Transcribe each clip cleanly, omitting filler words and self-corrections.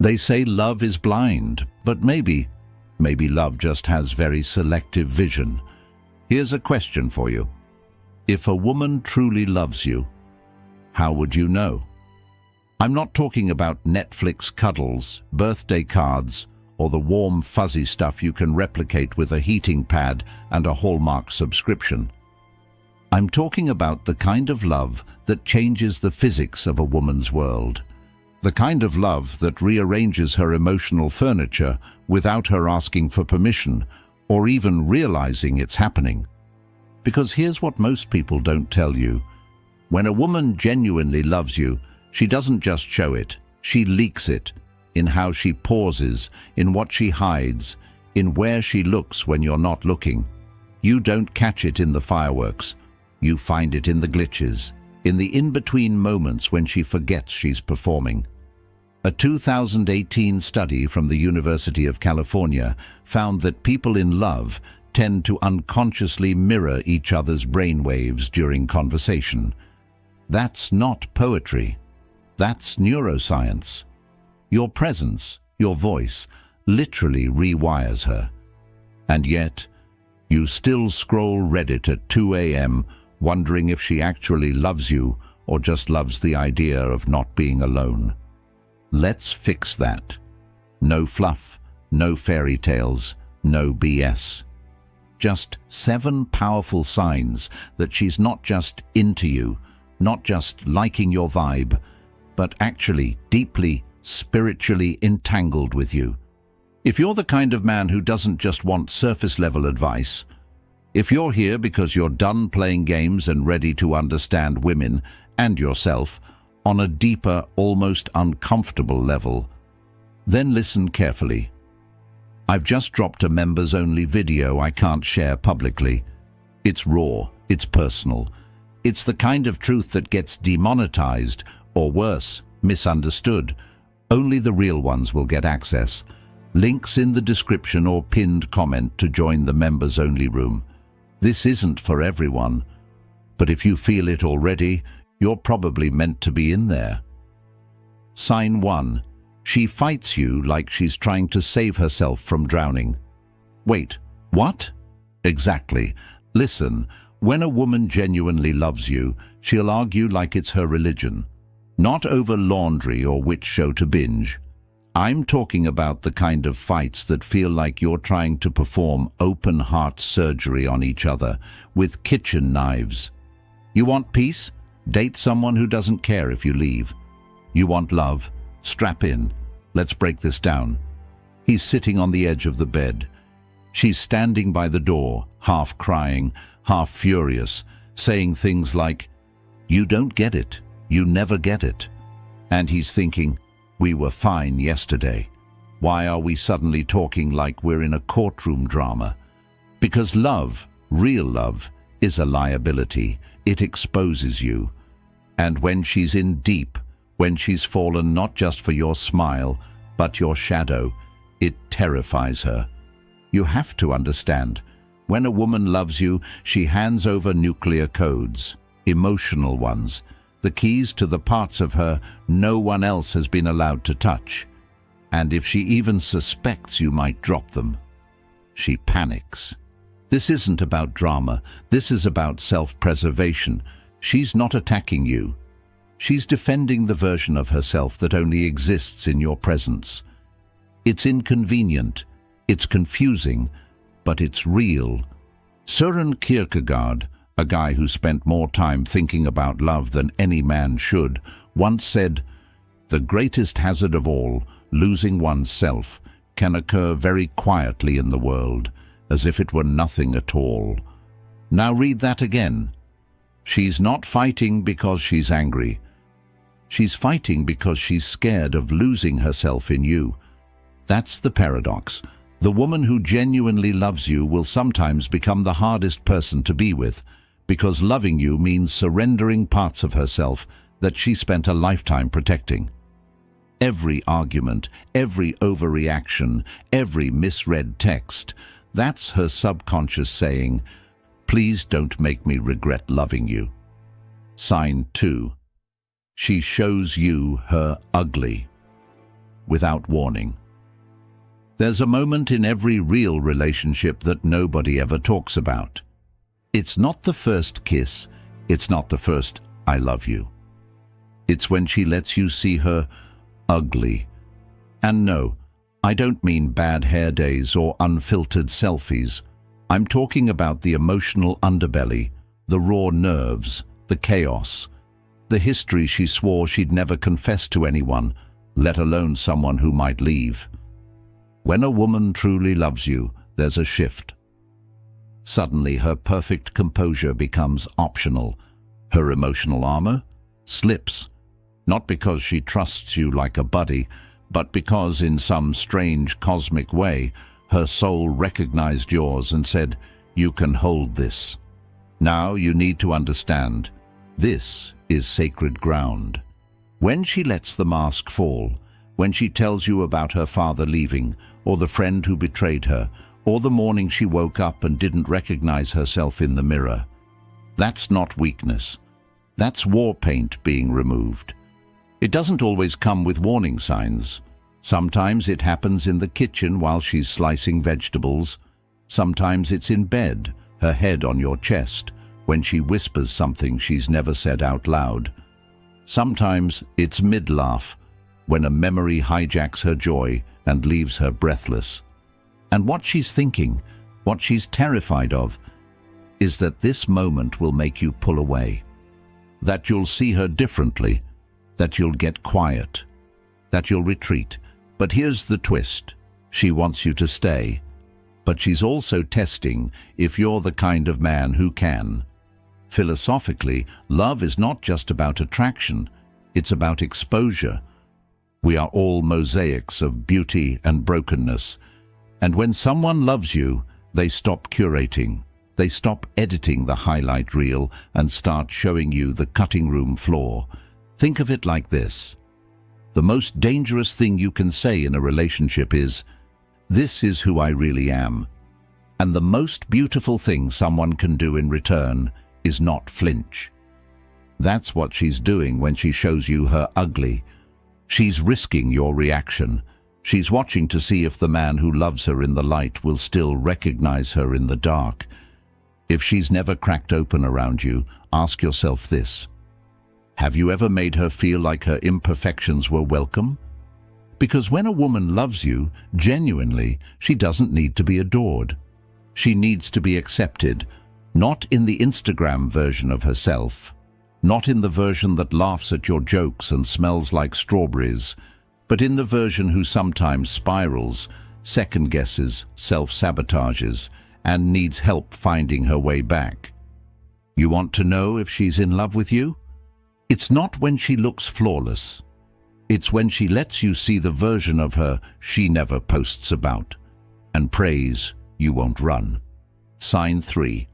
They say love is blind, but maybe love just has very selective vision. Here's a question for you. If a woman truly loves you, how would you know? I'm not talking about Netflix cuddles, birthday cards, or the warm, fuzzy stuff you can replicate with a heating pad and a Hallmark subscription. I'm talking about the kind of love that changes the physics of a woman's world. The kind of love that rearranges her emotional furniture without her asking for permission or even realizing it's happening. Because here's what most people don't tell you. When a woman genuinely loves you, she doesn't just show it, she leaks it, in how she pauses, in what she hides, in where she looks when you're not looking. You don't catch it in the fireworks. You find it in the glitches, in the in-between moments when she forgets she's performing. A 2018 study from the University of California found that people in love tend to unconsciously mirror each other's brainwaves during conversation. That's not poetry. That's neuroscience. Your presence, your voice, literally rewires her. And yet, you still scroll Reddit at 2 a.m. wondering if she actually loves you or just loves the idea of not being alone. Let's fix that. No fluff, no fairy tales, no BS. Just 7 powerful signs that she's not just into you, not just liking your vibe, but actually deeply, spiritually entangled with you. If you're the kind of man who doesn't just want surface-level advice, if you're here because you're done playing games and ready to understand women and yourself on a deeper, almost uncomfortable level, then listen carefully. I've just dropped a members-only video I can't share publicly. It's raw, it's personal. It's the kind of truth that gets demonetized, or worse, misunderstood. Only the real ones will get access. Links in the description or pinned comment to join the members-only room. This isn't for everyone, but if you feel it already, you're probably meant to be in there. Sign 1. She fights you like she's trying to save herself from drowning. Wait, what? Exactly. Listen, when a woman genuinely loves you, she'll argue like it's her religion. Not over laundry or which show to binge. I'm talking about the kind of fights that feel like you're trying to perform open-heart surgery on each other with kitchen knives. You want peace? Date someone who doesn't care if you leave. You want love? Strap in. Let's break this down. He's sitting on the edge of the bed. She's standing by the door, half crying, half furious, saying things like, "You don't get it. You never get it." And he's thinking, "We were fine yesterday. Why are we suddenly talking like we're in a courtroom drama?" Because love, real love, is a liability. It exposes you. And when she's in deep, when she's fallen not just for your smile, but your shadow, it terrifies her. You have to understand, when a woman loves you, she hands over nuclear codes, emotional ones, the keys to the parts of her no one else has been allowed to touch. And if she even suspects you might drop them, she panics. This isn't about drama. This is about self-preservation. She's not attacking you. She's defending the version of herself that only exists in your presence. It's inconvenient. It's confusing, but it's real. Søren Kierkegaard, a guy who spent more time thinking about love than any man should, once said, "The greatest hazard of all, losing oneself, can occur very quietly in the world, as if it were nothing at all." Now read that again. She's not fighting because she's angry. She's fighting because she's scared of losing herself in you. That's the paradox. The woman who genuinely loves you will sometimes become the hardest person to be with, because loving you means surrendering parts of herself that she spent a lifetime protecting. Every argument, every overreaction, every misread text, that's her subconscious saying, "Please don't make me regret loving you." Sign 2. She shows you her ugly. without warning. There's a moment in every real relationship that nobody ever talks about. It's not the first kiss, it's not the first "I love you." It's when she lets you see her ugly. And no, I don't mean bad hair days or unfiltered selfies. I'm talking about the emotional underbelly, the raw nerves, the chaos, the history she swore she'd never confess to anyone, let alone someone who might leave. When a woman truly loves you, there's a shift. Suddenly her perfect composure becomes optional. Her emotional armor slips, not because she trusts you like a buddy, but because in some strange cosmic way, her soul recognized yours and said, "You can hold this." Now you need to understand, this is sacred ground. When she lets the mask fall, when she tells you about her father leaving, or the friend who betrayed her, or the morning she woke up and didn't recognize herself in the mirror, that's not weakness. That's war paint being removed. It doesn't always come with warning signs. Sometimes it happens in the kitchen while she's slicing vegetables. Sometimes it's in bed, her head on your chest, when she whispers something she's never said out loud. Sometimes it's mid-laugh, when a memory hijacks her joy and leaves her breathless. And what she's thinking, what she's terrified of, is that this moment will make you pull away. That you'll see her differently, that you'll get quiet, that you'll retreat. But here's the twist. She wants you to stay, but she's also testing if you're the kind of man who can. Philosophically, love is not just about attraction, it's about exposure. We are all mosaics of beauty and brokenness, and when someone loves you, they stop curating. They stop editing the highlight reel and start showing you the cutting room floor. Think of it like this. The most dangerous thing you can say in a relationship is, "This is who I really am." And the most beautiful thing someone can do in return is not flinch. That's what she's doing when she shows you her ugly. She's risking your reaction. She's watching to see if the man who loves her in the light will still recognize her in the dark. If she's never cracked open around you, ask yourself this. Have you ever made her feel like her imperfections were welcome? Because when a woman loves you, genuinely, she doesn't need to be adored. She needs to be accepted, not in the Instagram version of herself, not in the version that laughs at your jokes and smells like strawberries, but in the version who sometimes spirals, second-guesses, self-sabotages, and needs help finding her way back. You want to know if she's in love with you? It's not when she looks flawless. It's when she lets you see the version of her she never posts about, and prays you won't run. Sign 3.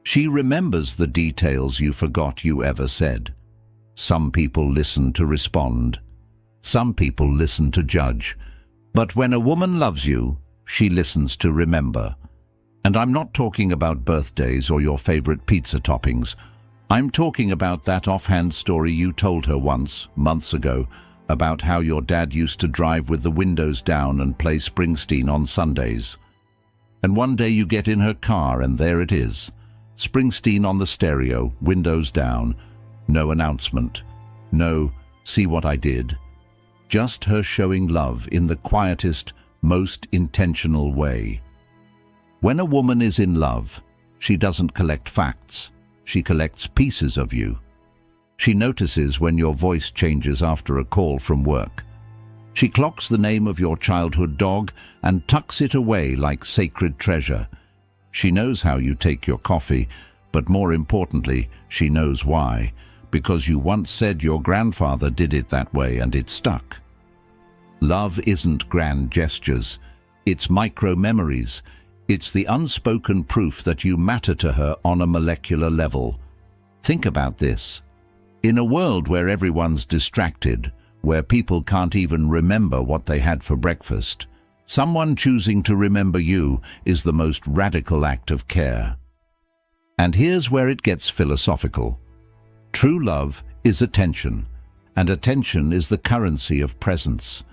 She remembers the details you forgot you ever said. Some people listen to respond. Some people listen to judge. But when a woman loves you, she listens to remember. And I'm not talking about birthdays or your favorite pizza toppings. I'm talking about that offhand story you told her once, months ago, about how your dad used to drive with the windows down and play Springsteen on Sundays. And one day you get in her car and there it is. Springsteen on the stereo, windows down, no announcement, no "see what I did." Just her showing love in the quietest, most intentional way. When a woman is in love, she doesn't collect facts, she collects pieces of you. She notices when your voice changes after a call from work. She clocks the name of your childhood dog and tucks it away like sacred treasure. She knows how you take your coffee, but more importantly, she knows why, because you once said your grandfather did it that way and it stuck. Love isn't grand gestures, it's micro-memories. It's the unspoken proof that you matter to her on a molecular level. Think about this. In a world where everyone's distracted, where people can't even remember what they had for breakfast, someone choosing to remember you is the most radical act of care. And here's where it gets philosophical. True love is attention, and attention is the currency of presence.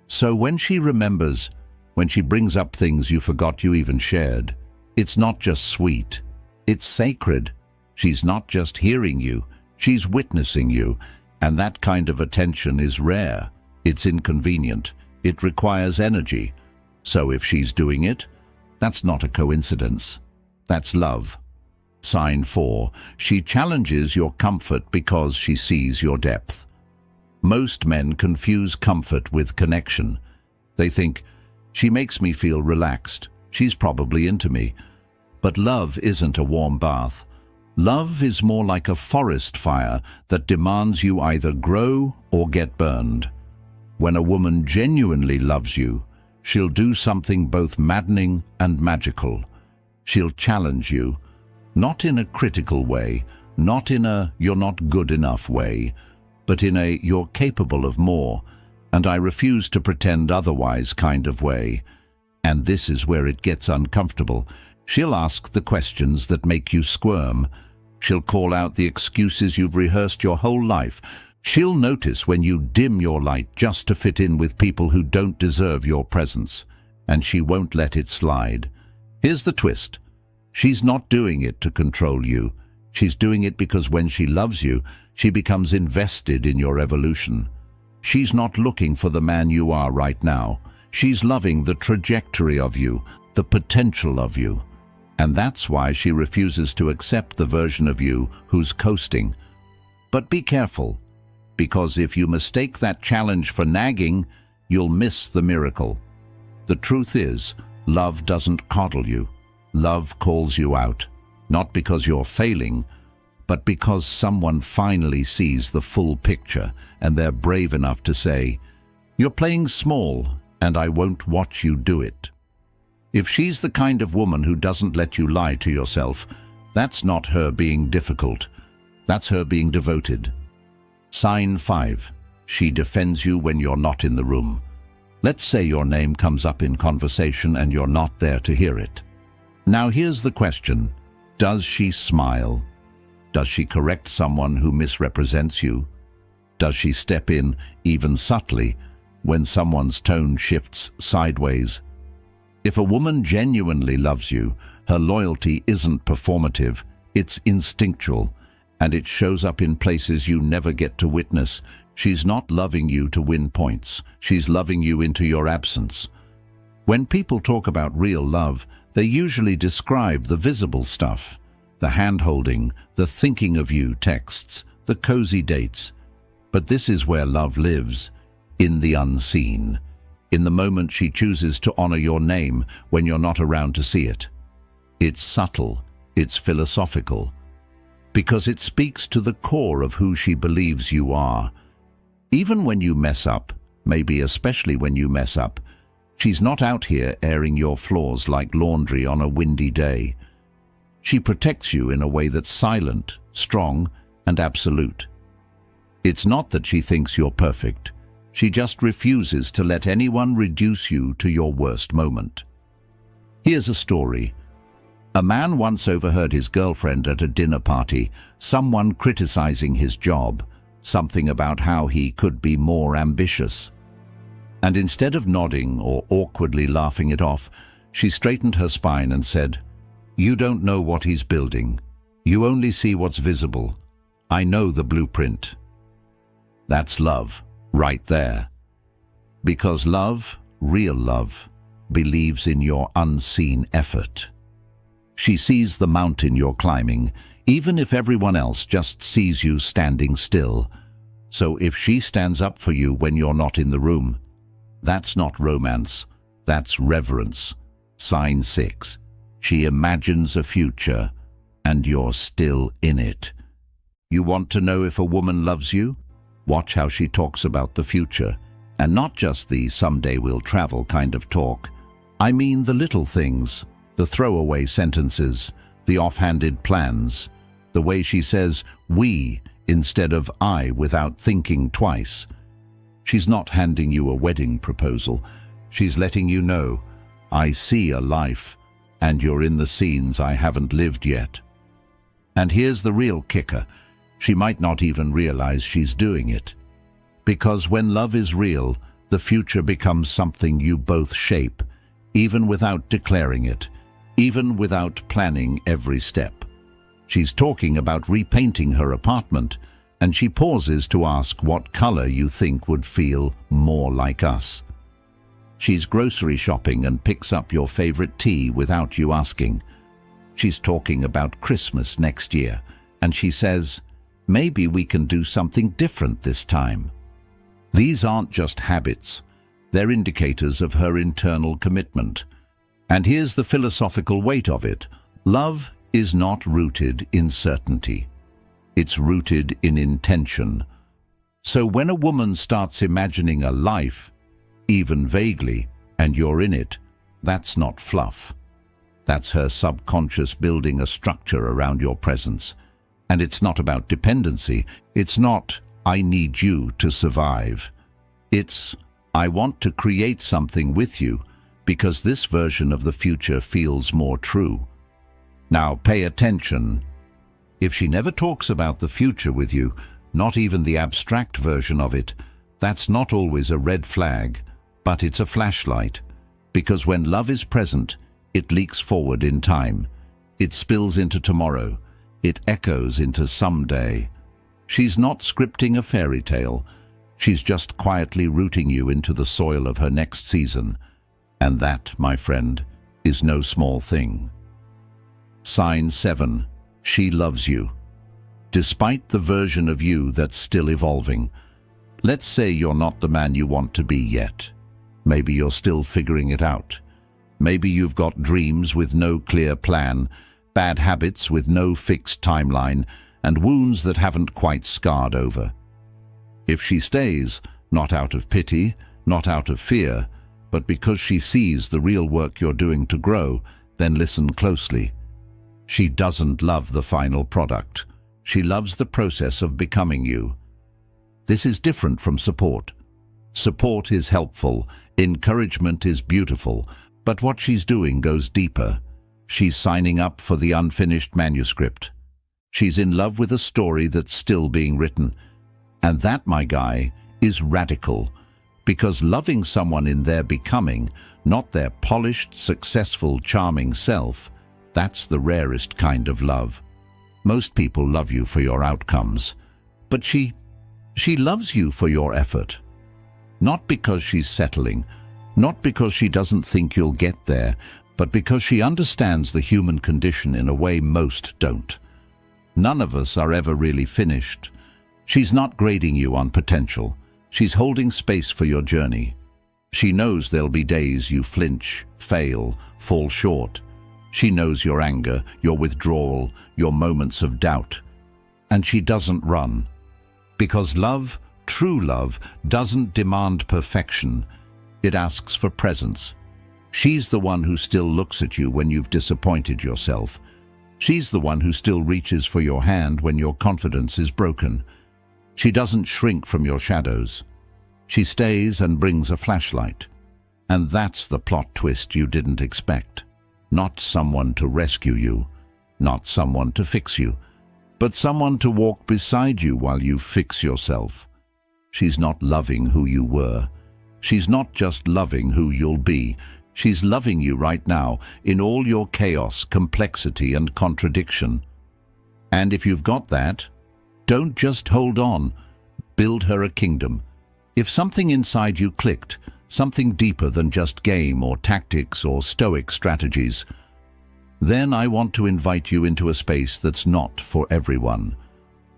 So when she remembers, when she brings up things you forgot you even shared, it's not just sweet, it's sacred. She's not just hearing you, she's witnessing you, and that kind of attention is rare. It's inconvenient. It requires energy. So if she's doing it, that's not a coincidence. That's love. Sign 4. She challenges your comfort because she sees your depth. Most men confuse comfort with connection. They think, she makes me feel relaxed. She's probably into me. But love isn't a warm bath. Love is more like a forest fire that demands you either grow or get burned. When a woman genuinely loves you, she'll do something both maddening and magical. She'll challenge you, not in a critical way, not in a you're not good enough way, but in a you're capable of more, and I refuse to pretend otherwise kind of way. And this is where it gets uncomfortable. She'll ask the questions that make you squirm. She'll call out the excuses you've rehearsed your whole life. She'll notice when you dim your light just to fit in with people who don't deserve your presence, and she won't let it slide. Here's the twist. She's not doing it to control you. She's doing it because when she loves you, she becomes invested in your evolution. She's not looking for the man you are right now. She's loving the trajectory of you, the potential of you. And that's why she refuses to accept the version of you who's coasting. But be careful, because if you mistake that challenge for nagging, you'll miss the miracle. The truth is, love doesn't coddle you. Love calls you out, not because you're failing, but because someone finally sees the full picture and they're brave enough to say, "You're playing small, and I won't watch you do it." If she's the kind of woman who doesn't let you lie to yourself, that's not her being difficult. That's her being devoted. Sign 5. She defends you when you're not in the room. Let's say your name comes up in conversation and you're not there to hear it. Now here's the question. Does she smile? Does she correct someone who misrepresents you? Does she step in, even subtly, when someone's tone shifts sideways? If a woman genuinely loves you, her loyalty isn't performative, it's instinctual, and it shows up in places you never get to witness. She's not loving you to win points, she's loving you into your absence. When people talk about real love, they usually describe the visible stuff, the hand-holding, the thinking of you texts, the cozy dates. But this is where love lives, in the unseen. In the moment she chooses to honor your name when you're not around to see it. It's subtle, it's philosophical, because it speaks to the core of who she believes you are. Even when you mess up, maybe especially when you mess up, she's not out here airing your flaws like laundry on a windy day. She protects you in a way that's silent, strong, and absolute. It's not that she thinks you're perfect. She just refuses to let anyone reduce you to your worst moment. Here's a story. A man once overheard his girlfriend at a dinner party, someone criticizing his job, something about how he could be more ambitious. And instead of nodding or awkwardly laughing it off, she straightened her spine and said, "You don't know what he's building. You only see what's visible. I know the blueprint." That's love. Right there. Because love, real love, believes in your unseen effort. She sees the mountain you're climbing, even if everyone else just sees you standing still. So if she stands up for you when you're not in the room, that's not romance, that's reverence. Sign 6. She imagines a future, and you're still in it. You want to know if a woman loves you? Watch how she talks about the future, and not just the someday we'll travel kind of talk. I mean the little things, the throwaway sentences, the offhanded plans, the way she says we instead of I without thinking twice. She's not handing you a wedding proposal. She's letting you know, I see a life, and you're in the scenes I haven't lived yet. And here's the real kicker. She might not even realize she's doing it. Because when love is real, The future becomes something you both shape, even without declaring it, even without planning every step. She's talking about repainting her apartment, and she pauses to ask what color you think would feel more like us. She's grocery shopping and picks up your favorite tea without you asking. She's talking about Christmas next year, and she says, maybe we can do something different this time. These aren't just habits, they're indicators of her internal commitment. And here's the philosophical weight of it. Love is not rooted in certainty. It's rooted in intention. So when a woman starts imagining a life, even vaguely, and you're in it, that's not fluff. That's her subconscious building a structure around your presence. And it's not about dependency. It's not, I need you to survive. It's, I want to create something with you because this version of the future feels more true. Now pay attention. If she never talks about the future with you, not even the abstract version of it, that's not always a red flag, but it's a flashlight. Because when love is present, it leaks forward in time. It spills into tomorrow. It echoes into someday. She's not scripting a fairy tale. She's just quietly rooting you into the soil of her next season. And that, my friend, is no small thing. Sign 7. She loves you. Despite the version of you that's still evolving. Let's say you're not the man you want to be yet. Maybe you're still figuring it out. Maybe you've got dreams with no clear plan, bad habits with no fixed timeline, and wounds that haven't quite scarred over. If she stays, not out of pity, not out of fear, but because she sees the real work you're doing to grow, then listen closely. She doesn't love the final product. She loves the process of becoming you. This is different from support. Support is helpful, encouragement is beautiful, but what she's doing goes deeper. She's signing up for the unfinished manuscript. She's in love with a story that's still being written. And that, my guy, is radical, because loving someone in their becoming, not their polished, successful, charming self, that's the rarest kind of love. Most people love you for your outcomes, but she loves you for your effort. Not because she's settling, not because she doesn't think you'll get there, but because she understands the human condition in a way most don't. None of us are ever really finished. She's not grading you on potential. She's holding space for your journey. She knows there'll be days you flinch, fail, fall short. She knows your anger, your withdrawal, your moments of doubt. And she doesn't run. Because love, true love, doesn't demand perfection. It asks for presence. She's the one who still looks at you when you've disappointed yourself. She's the one who still reaches for your hand when your confidence is broken. She doesn't shrink from your shadows. She stays and brings a flashlight. And that's the plot twist you didn't expect. Not someone to rescue you, not someone to fix you, but someone to walk beside you while you fix yourself. She's not loving who you were. She's not just loving who you'll be. She's loving you right now in all your chaos, complexity, and contradiction. And if you've got that, don't just hold on. Build her a kingdom. If something inside you clicked, something deeper than just game or tactics or Stoic strategies, then I want to invite you into a space that's not for everyone.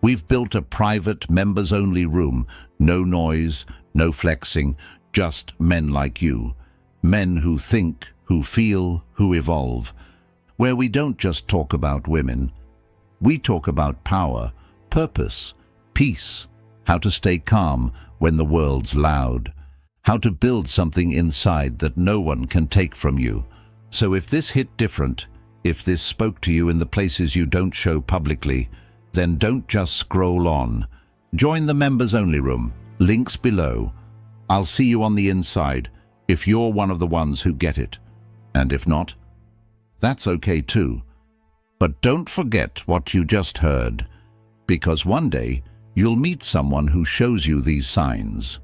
We've built a private, members-only room. No noise, no flexing, just men like you. Men who think, who feel, who evolve. Where we don't just talk about women. We talk about power, purpose, peace, how to stay calm when the world's loud, how to build something inside that no one can take from you. So if this hit different, if this spoke to you in the places you don't show publicly, then don't just scroll on. Join the members-only room, links below. I'll see you on the inside if you're one of the ones who get it. And if not, that's okay too. But don't forget what you just heard, because one day you'll meet someone who shows you these signs.